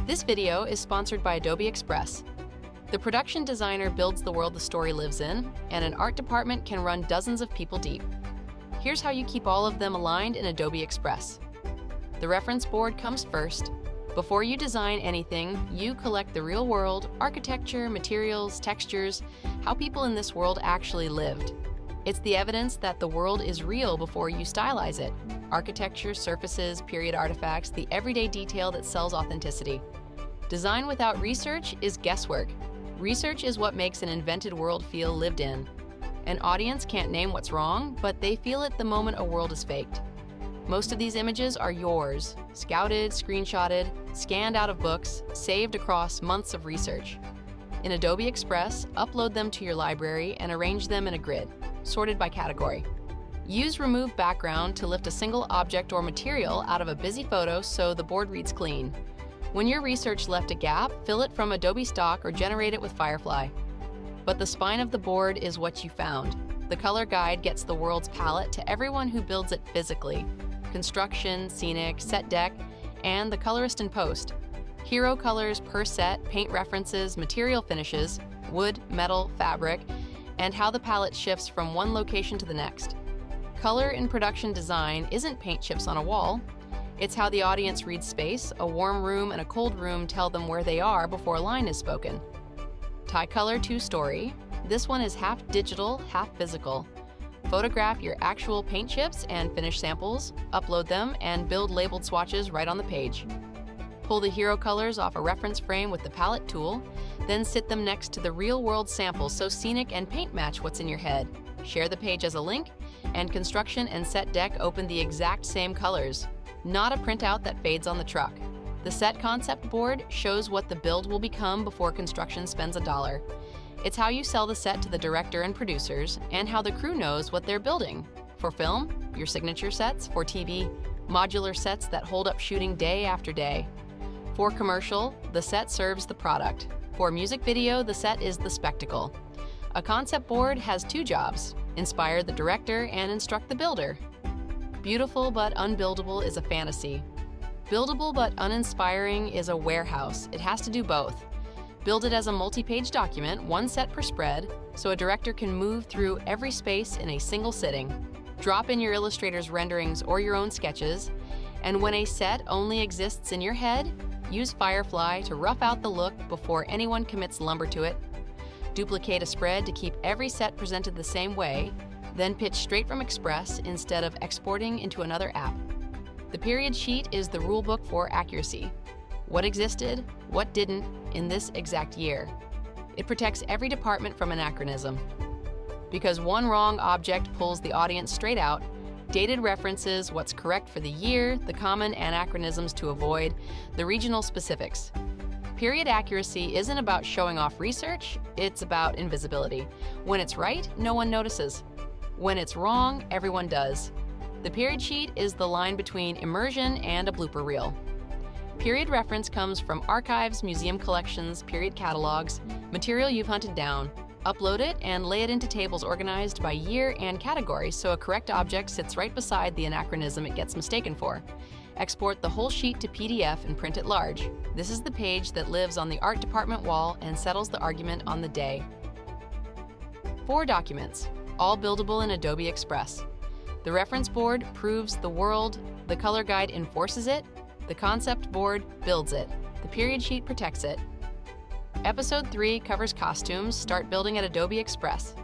This video is sponsored by Adobe Express. The production designer builds the world the story lives in, and an art department can run dozens of people deep. Here's how you keep all of them aligned in Adobe Express. The reference board comes first. Before you design anything, you collect the real world, architecture, materials, textures, how people in this world actually lived. It's the evidence that the world is real before you stylize it. Architecture, surfaces, period artifacts, the everyday detail that sells authenticity. Design without research is guesswork. Research is what makes an invented world feel lived in. An audience can't name what's wrong, but they feel it the moment a world is faked. Most of these images are yours, scouted, screenshotted, scanned out of books, saved across months of research. In Adobe Express, upload them to your library and arrange them in a grid, sorted by category. Use Remove Background to lift a single object or material out of a busy photo so the board reads clean. When your research left a gap, fill it from Adobe Stock or generate it with Firefly. But the spine of the board is what you found. The color guide gets the world's palette to everyone who builds it physically. Construction, scenic, set deck, and the colorist in post. Hero colors per set, paint references, material finishes, wood, metal, fabric, and how the palette shifts from one location to the next. Color in production design isn't paint chips on a wall. It's how the audience reads space. A warm room and a cold room tell them where they are before a line is spoken. Tie-color 2-story. This one is half digital, half physical. Photograph your actual paint chips and finish samples, upload them, and build labeled swatches right on the page. Pull the hero colors off a reference frame with the palette tool, then sit them next to the real-world samples so scenic and paint match what's in your head. Share the page as a link, and construction and set deck open the exact same colors, not a printout that fades on the truck. The set concept board shows what the build will become before construction spends $1. It's how you sell the set to the director and producers, and how the crew knows what they're building. For film, your signature sets. For TV, modular sets that hold up shooting day after day. For commercial, the set serves the product. For music video, the set is the spectacle. A concept board has 2 jobs: inspire the director and instruct the builder. Beautiful but unbuildable is a fantasy. Buildable but uninspiring is a warehouse. It has to do both. Build it as a multi-page document, 1 set per spread, so a director can move through every space in a single sitting. Drop in your illustrator's renderings or your own sketches, and when a set only exists in your head, use Firefly to rough out the look before anyone commits lumber to it. Duplicate a spread to keep every set presented the same way, then pitch straight from Express instead of exporting into another app. The period sheet is the rulebook for accuracy. What existed, what didn't, in this exact year. It protects every department from anachronism. Because one wrong object pulls the audience straight out, dated references, what's correct for the year, the common anachronisms to avoid, the regional specifics. Period accuracy isn't about showing off research, it's about invisibility. When it's right, no one notices. When it's wrong, everyone does. The period sheet is the line between immersion and a blooper reel. Period reference comes from archives, museum collections, period catalogs, material you've hunted down. Upload it and lay it into tables organized by year and category so a correct object sits right beside the anachronism it gets mistaken for. Export the whole sheet to PDF and print it large. This is the page that lives on the art department wall and settles the argument on the day. 4 documents, all buildable in Adobe Express. The reference board proves the world, the color guide enforces it, the concept board builds it. The period sheet protects it. Episode 3 covers costumes. Start building at Adobe Express.